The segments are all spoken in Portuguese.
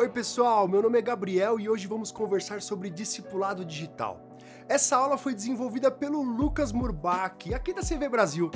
Oi pessoal, meu nome é Gabriel e hoje vamos conversar sobre discipulado digital. Essa aula foi desenvolvida pelo Lucas Murbach, aqui da CV Brasil.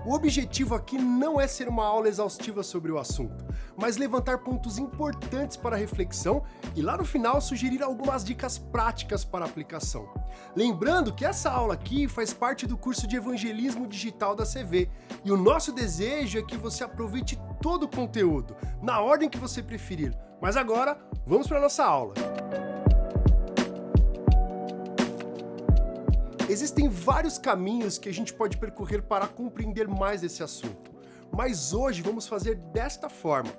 O objetivo aqui não é ser uma aula exaustiva sobre o assunto, mas levantar pontos importantes para reflexão e lá no final sugerir algumas dicas práticas para aplicação. Lembrando que essa aula aqui faz parte do curso de Evangelismo Digital da CV e o nosso desejo é que você aproveite todo o conteúdo, na ordem que você preferir. Mas agora, vamos para a nossa aula. Existem vários caminhos que a gente pode percorrer para compreender mais esse assunto, mas hoje vamos fazer desta forma.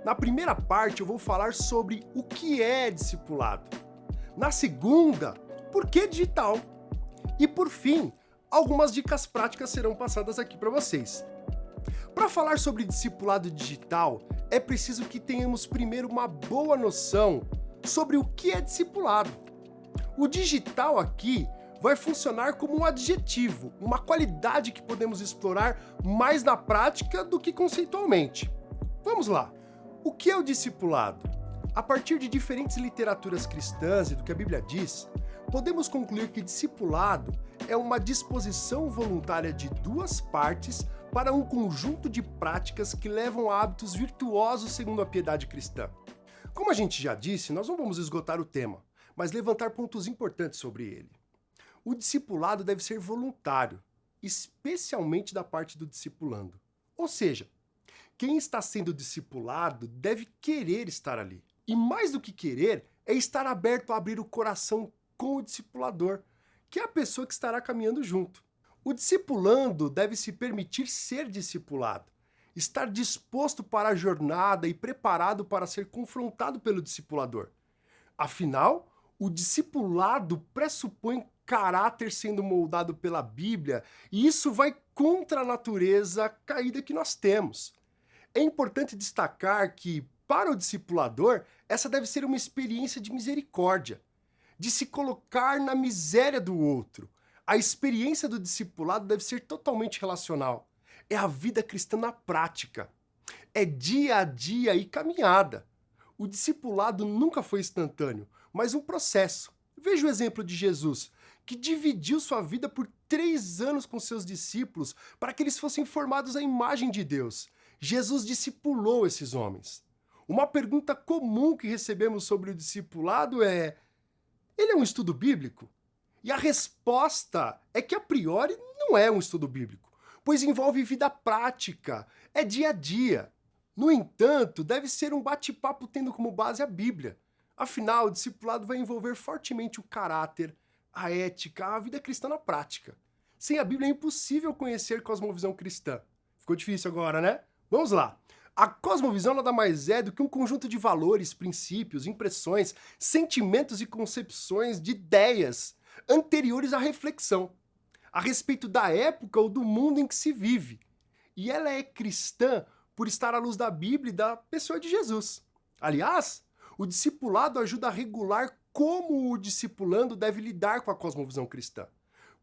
Na primeira parte eu vou falar sobre o que é discipulado. Na segunda, por que digital? E por fim, algumas dicas práticas serão passadas aqui para vocês. Para falar sobre discipulado digital, é preciso que tenhamos primeiro uma boa noção sobre o que é discipulado. O digital aqui vai funcionar como um adjetivo, uma qualidade que podemos explorar mais na prática do que conceitualmente. Vamos lá. O que é o discipulado? A partir de diferentes literaturas cristãs e do que a Bíblia diz, podemos concluir que discipulado é uma disposição voluntária de duas partes para um conjunto de práticas que levam a hábitos virtuosos segundo a piedade cristã. Como a gente já disse, nós não vamos esgotar o tema, mas levantar pontos importantes sobre ele. O discipulado deve ser voluntário, especialmente da parte do discipulando. Ou seja, quem está sendo discipulado deve querer estar ali. E mais do que querer, é estar aberto a abrir o coração com o discipulador, que é a pessoa que estará caminhando junto. O discipulando deve se permitir ser discipulado, estar disposto para a jornada e preparado para ser confrontado pelo discipulador. Afinal, o discipulado pressupõe caráter sendo moldado pela Bíblia, e isso vai contra a natureza caída que nós temos. É importante destacar que, para o discipulador, essa deve ser uma experiência de misericórdia, de se colocar na miséria do outro. A experiência do discipulado deve ser totalmente relacional. É a vida cristã na prática. É dia a dia e caminhada. O discipulado nunca foi instantâneo, mas um processo. Veja o exemplo de Jesus, que dividiu sua vida por 3 anos com seus discípulos para que eles fossem formados à imagem de Deus. Jesus discipulou esses homens. Uma pergunta comum que recebemos sobre o discipulado é: ele é um estudo bíblico? E a resposta é que, a priori, não é um estudo bíblico, pois envolve vida prática, é dia a dia. No entanto, deve ser um bate-papo tendo como base a Bíblia. Afinal, o discipulado vai envolver fortemente o caráter, a ética, a vida cristã na prática. Sem a Bíblia é impossível conhecer cosmovisão cristã. Ficou difícil agora, né? Vamos lá. A cosmovisão nada mais é do que um conjunto de valores, princípios, impressões, sentimentos e concepções de ideias anteriores à reflexão, a respeito da época ou do mundo em que se vive. E ela é cristã por estar à luz da Bíblia e da pessoa de Jesus. Aliás, o discipulado ajuda a regular como o discipulando deve lidar com a cosmovisão cristã.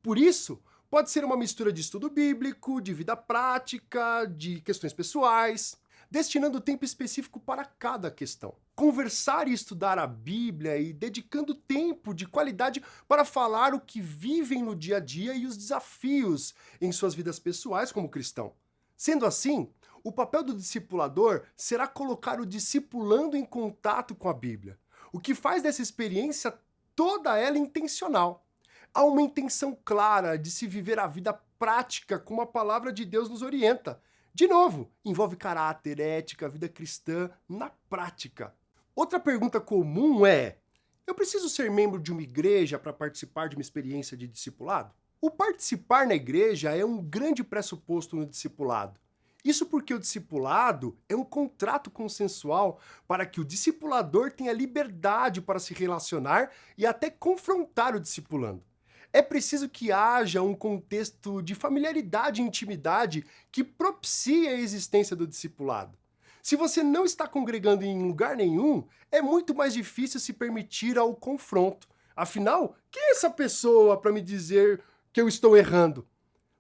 Por isso, pode ser uma mistura de estudo bíblico, de vida prática, de questões pessoais, destinando tempo específico para cada questão. Conversar e estudar a Bíblia e dedicando tempo de qualidade para falar o que vivem no dia a dia e os desafios em suas vidas pessoais como cristão. Sendo assim, o papel do discipulador será colocar o discipulando em contato com a Bíblia, o que faz dessa experiência toda ela intencional. Há uma intenção clara de se viver a vida prática como a palavra de Deus nos orienta. De novo, envolve caráter, ética, vida cristã na prática. Outra pergunta comum é: eu preciso ser membro de uma igreja para participar de uma experiência de discipulado? O participar na igreja é um grande pressuposto no discipulado. Isso porque o discipulado é um contrato consensual para que o discipulador tenha liberdade para se relacionar e até confrontar o discipulando. É preciso que haja um contexto de familiaridade e intimidade que propicie a existência do discipulado. Se você não está congregando em lugar nenhum, é muito mais difícil se permitir ao confronto. Afinal, quem é essa pessoa para me dizer que eu estou errando?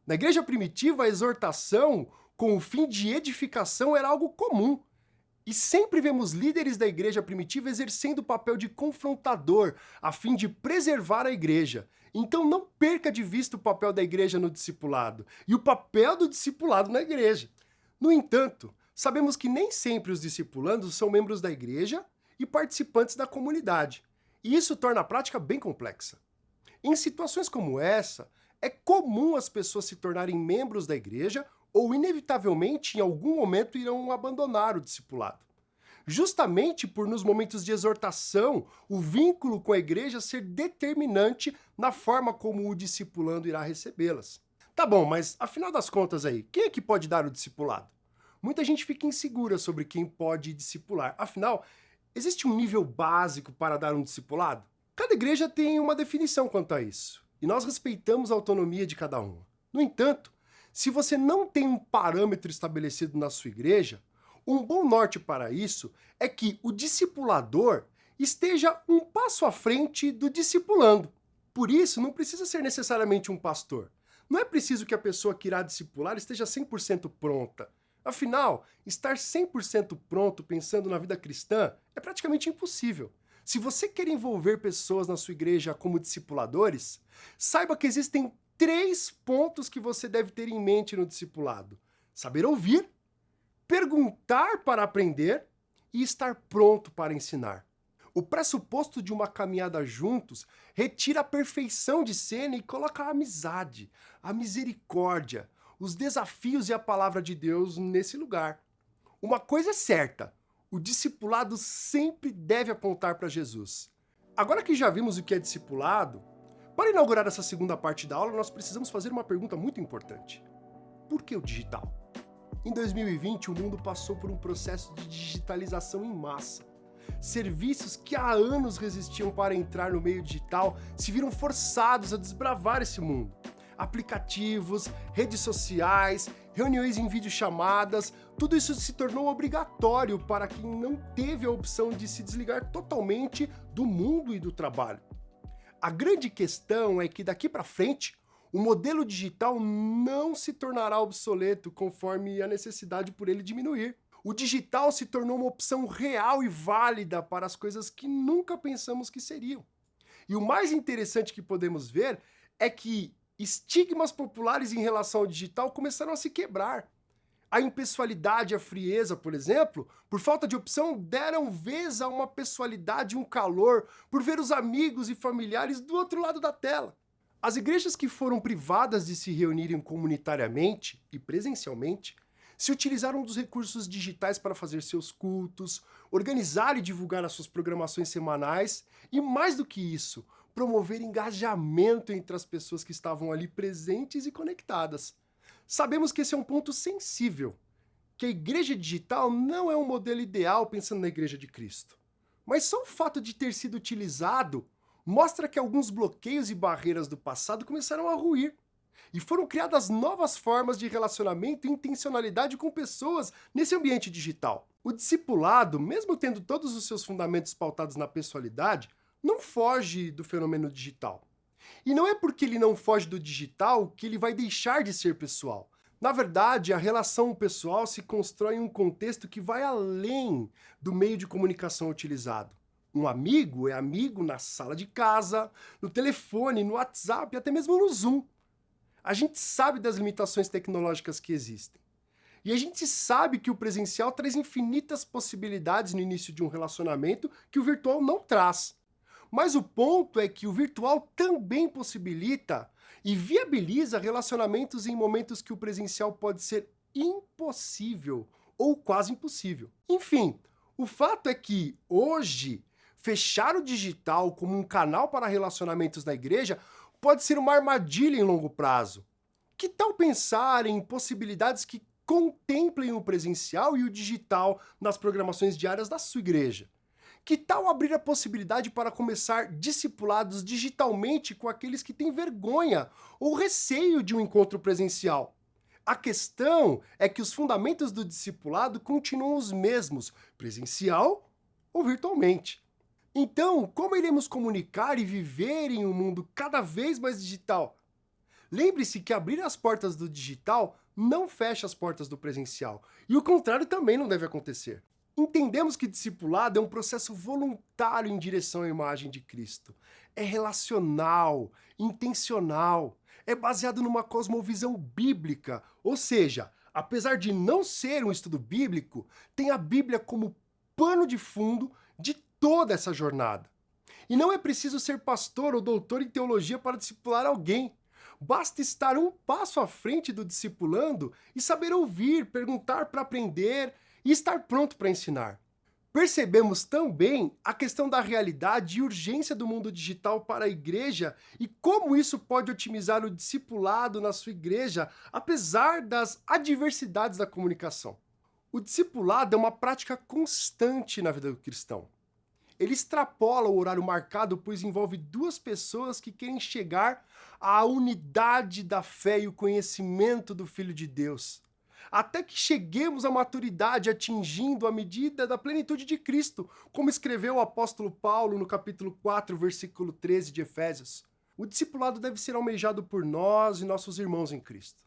Na igreja primitiva, a exortação com o fim de edificação era algo comum. E sempre vemos líderes da igreja primitiva exercendo o papel de confrontador, a fim de preservar a igreja. Então não perca de vista o papel da igreja no discipulado e o papel do discipulado na igreja. No entanto, sabemos que nem sempre os discipulandos são membros da igreja e participantes da comunidade. E isso torna a prática bem complexa. Em situações como essa, é comum as pessoas se tornarem membros da igreja ou, inevitavelmente, em algum momento irão abandonar o discipulado. Justamente por, nos momentos de exortação, o vínculo com a igreja ser determinante na forma como o discipulando irá recebê-las. Tá bom, mas afinal das contas aí, quem é que pode dar o discipulado? Muita gente fica insegura sobre quem pode discipular. Afinal, existe um nível básico para dar um discipulado? Cada igreja tem uma definição quanto a isso, e nós respeitamos a autonomia de cada uma. No entanto, se você não tem um parâmetro estabelecido na sua igreja, um bom norte para isso é que o discipulador esteja um passo à frente do discipulando. Por isso, não precisa ser necessariamente um pastor. Não é preciso que a pessoa que irá discipular esteja 100% pronta. Afinal, estar 100% pronto pensando na vida cristã é praticamente impossível. Se você quer envolver pessoas na sua igreja como discipuladores, saiba que existem 3 pontos que você deve ter em mente no discipulado: saber ouvir, perguntar para aprender e estar pronto para ensinar. O pressuposto de uma caminhada juntos retira a perfeição de cena e coloca a amizade, a misericórdia, os desafios e a palavra de Deus nesse lugar. Uma coisa é certa: o discipulado sempre deve apontar para Jesus. Agora que já vimos o que é discipulado, para inaugurar essa segunda parte da aula, nós precisamos fazer uma pergunta muito importante. Por que o digital? Em 2020, o mundo passou por um processo de digitalização em massa. Serviços que há anos resistiam para entrar no meio digital se viram forçados a desbravar esse mundo. Aplicativos, redes sociais, reuniões em videochamadas, tudo isso se tornou obrigatório para quem não teve a opção de se desligar totalmente do mundo e do trabalho. A grande questão é que daqui para frente, o modelo digital não se tornará obsoleto conforme a necessidade por ele diminuir. O digital se tornou uma opção real e válida para as coisas que nunca pensamos que seriam. E o mais interessante que podemos ver é que estigmas populares em relação ao digital começaram a se quebrar. A impessoalidade e a frieza, por exemplo, por falta de opção, deram vez a uma pessoalidade e um calor por ver os amigos e familiares do outro lado da tela. As igrejas que foram privadas de se reunirem comunitariamente e presencialmente se utilizaram dos recursos digitais para fazer seus cultos, organizar e divulgar as suas programações semanais e, mais do que isso, promover engajamento entre as pessoas que estavam ali presentes e conectadas. Sabemos que esse é um ponto sensível, que a igreja digital não é um modelo ideal pensando na igreja de Cristo. Mas só o fato de ter sido utilizado mostra que alguns bloqueios e barreiras do passado começaram a ruir. E foram criadas novas formas de relacionamento e intencionalidade com pessoas nesse ambiente digital. O discipulado, mesmo tendo todos os seus fundamentos pautados na pessoalidade, não foge do fenômeno digital. E não é porque ele não foge do digital que ele vai deixar de ser pessoal. Na verdade, a relação pessoal se constrói em um contexto que vai além do meio de comunicação utilizado. Um amigo é amigo na sala de casa, no telefone, no WhatsApp e até mesmo no Zoom. A gente sabe das limitações tecnológicas que existem. E a gente sabe que o presencial traz infinitas possibilidades no início de um relacionamento que o virtual não traz. Mas o ponto é que o virtual também possibilita e viabiliza relacionamentos em momentos que o presencial pode ser impossível ou quase impossível. Enfim, o fato é que hoje fechar o digital como um canal para relacionamentos na igreja pode ser uma armadilha em longo prazo. Que tal pensar em possibilidades que contemplem o presencial e o digital nas programações diárias da sua igreja? Que tal abrir a possibilidade para começar discipulados digitalmente com aqueles que têm vergonha ou receio de um encontro presencial? A questão é que os fundamentos do discipulado continuam os mesmos, presencial ou virtualmente. Então, como iremos comunicar e viver em um mundo cada vez mais digital? Lembre-se que abrir as portas do digital não fecha as portas do presencial, e o contrário também não deve acontecer. Entendemos que discipulado é um processo voluntário em direção à imagem de Cristo. É relacional, intencional, é baseado numa cosmovisão bíblica, ou seja, apesar de não ser um estudo bíblico, tem a Bíblia como pano de fundo de toda essa jornada. E não é preciso ser pastor ou doutor em teologia para discipular alguém. Basta estar um passo à frente do discipulando e saber ouvir, perguntar para aprender e estar pronto para ensinar. Percebemos também a questão da realidade e urgência do mundo digital para a igreja e como isso pode otimizar o discipulado na sua igreja, apesar das adversidades da comunicação. O discipulado é uma prática constante na vida do cristão. Ele extrapola o horário marcado, pois envolve duas pessoas que querem chegar à unidade da fé e o conhecimento do Filho de Deus, até que cheguemos à maturidade, atingindo a medida da plenitude de Cristo, como escreveu o apóstolo Paulo no capítulo 4, versículo 13 de Efésios. O discipulado deve ser almejado por nós e nossos irmãos em Cristo.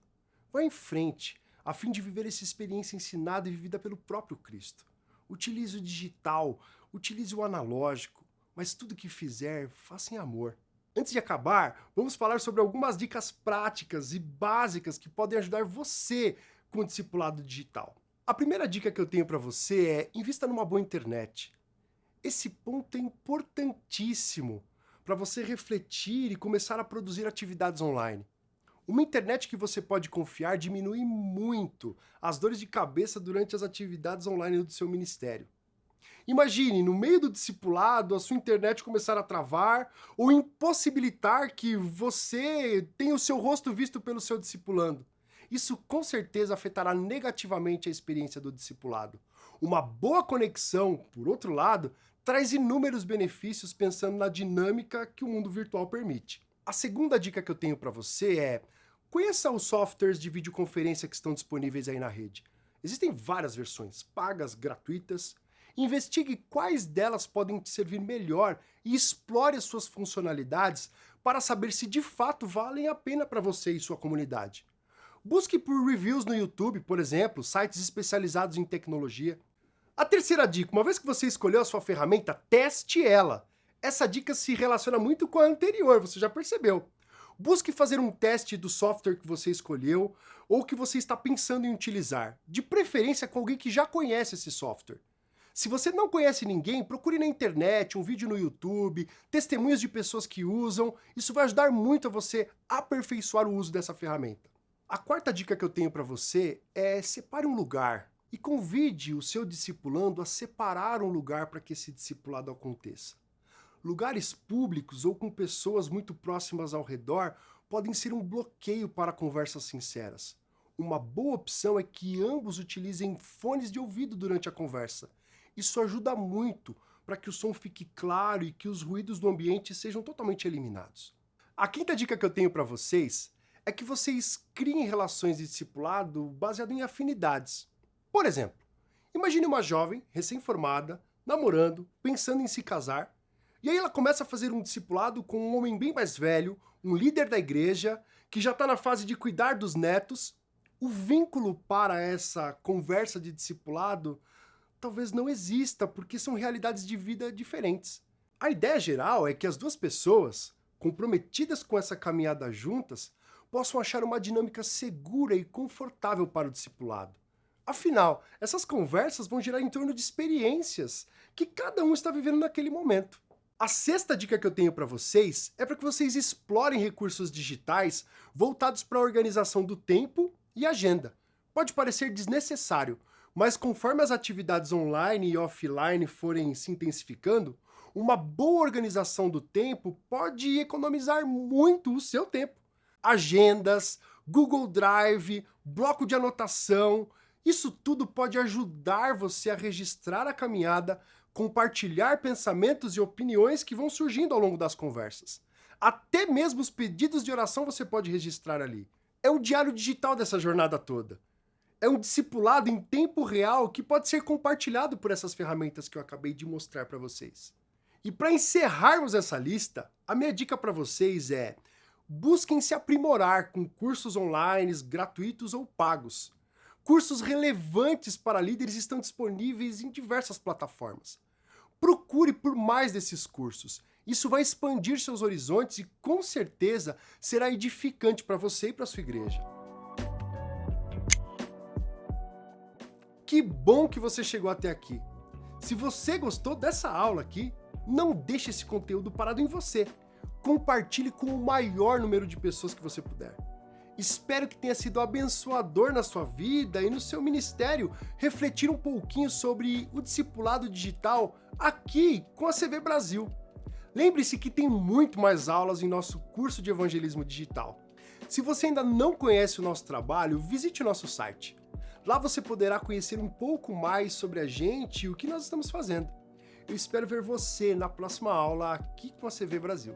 Vá em frente, a fim de viver essa experiência ensinada e vivida pelo próprio Cristo. Utilize o digital, utilize o analógico, mas tudo que fizer, faça em amor. Antes de acabar, vamos falar sobre algumas dicas práticas e básicas que podem ajudar você com o discipulado digital. A primeira dica que eu tenho para você é: invista numa boa internet. Esse ponto é importantíssimo para você refletir e começar a produzir atividades online. Uma internet que você pode confiar diminui muito as dores de cabeça durante as atividades online do seu ministério. Imagine, no meio do discipulado, a sua internet começar a travar ou impossibilitar que você tenha o seu rosto visto pelo seu discipulando. Isso com certeza afetará negativamente a experiência do discipulado. Uma boa conexão, por outro lado, traz inúmeros benefícios pensando na dinâmica que o mundo virtual permite. A segunda dica que eu tenho para você é: conheça os softwares de videoconferência que estão disponíveis aí na rede. Existem várias versões, pagas, gratuitas. Investigue quais delas podem te servir melhor e explore as suas funcionalidades para saber se de fato valem a pena para você e sua comunidade. Busque por reviews no YouTube, por exemplo, sites especializados em tecnologia. A terceira dica: uma vez que você escolheu a sua ferramenta, teste ela. Essa dica se relaciona muito com a anterior, você já percebeu. Busque fazer um teste do software que você escolheu ou que você está pensando em utilizar, de preferência com alguém que já conhece esse software. Se você não conhece ninguém, procure na internet, um vídeo no YouTube, testemunhos de pessoas que usam. Isso vai ajudar muito a você aperfeiçoar o uso dessa ferramenta. A quarta dica que eu tenho para você é: separe um lugar e convide o seu discipulando a separar um lugar para que esse discipulado aconteça. Lugares públicos ou com pessoas muito próximas ao redor podem ser um bloqueio para conversas sinceras. Uma boa opção é que ambos utilizem fones de ouvido durante a conversa. Isso ajuda muito para que o som fique claro e que os ruídos do ambiente sejam totalmente eliminados. A quinta dica que eu tenho para vocês é que vocês criem relações de discipulado baseado em afinidades. Por exemplo, imagine uma jovem recém-formada, namorando, pensando em se casar, e aí ela começa a fazer um discipulado com um homem bem mais velho, um líder da igreja, que já está na fase de cuidar dos netos. O vínculo para essa conversa de discipulado talvez não exista, porque são realidades de vida diferentes. A ideia geral é que as duas pessoas, comprometidas com essa caminhada juntas, possam achar uma dinâmica segura e confortável para o discipulado. Afinal, essas conversas vão girar em torno de experiências que cada um está vivendo naquele momento. A sexta dica que eu tenho para vocês é para que vocês explorem recursos digitais voltados para a organização do tempo e agenda. Pode parecer desnecessário, mas conforme as atividades online e offline forem se intensificando, uma boa organização do tempo pode economizar muito o seu tempo. Agendas, Google Drive, bloco de anotação, isso tudo pode ajudar você a registrar a caminhada, compartilhar pensamentos e opiniões que vão surgindo ao longo das conversas. Até mesmo os pedidos de oração você pode registrar ali. É o diário digital dessa jornada toda. É um discipulado em tempo real que pode ser compartilhado por essas ferramentas que eu acabei de mostrar para vocês. E para encerrarmos essa lista, a minha dica para vocês é: busquem se aprimorar com cursos online, gratuitos ou pagos. Cursos relevantes para líderes estão disponíveis em diversas plataformas. Procure por mais desses cursos. Isso vai expandir seus horizontes e com certeza será edificante para você e para sua igreja. Que bom que você chegou até aqui. Se você gostou dessa aula aqui, não deixe esse conteúdo parado em você. Compartilhe com o maior número de pessoas que você puder. Espero que tenha sido abençoador na sua vida e no seu ministério refletir um pouquinho sobre o discipulado digital aqui com a CV Brasil. Lembre-se que tem muito mais aulas em nosso curso de evangelismo digital. Se você ainda não conhece o nosso trabalho, visite o nosso site. Lá você poderá conhecer um pouco mais sobre a gente e o que nós estamos fazendo. Eu espero ver você na próxima aula aqui com a CV Brasil.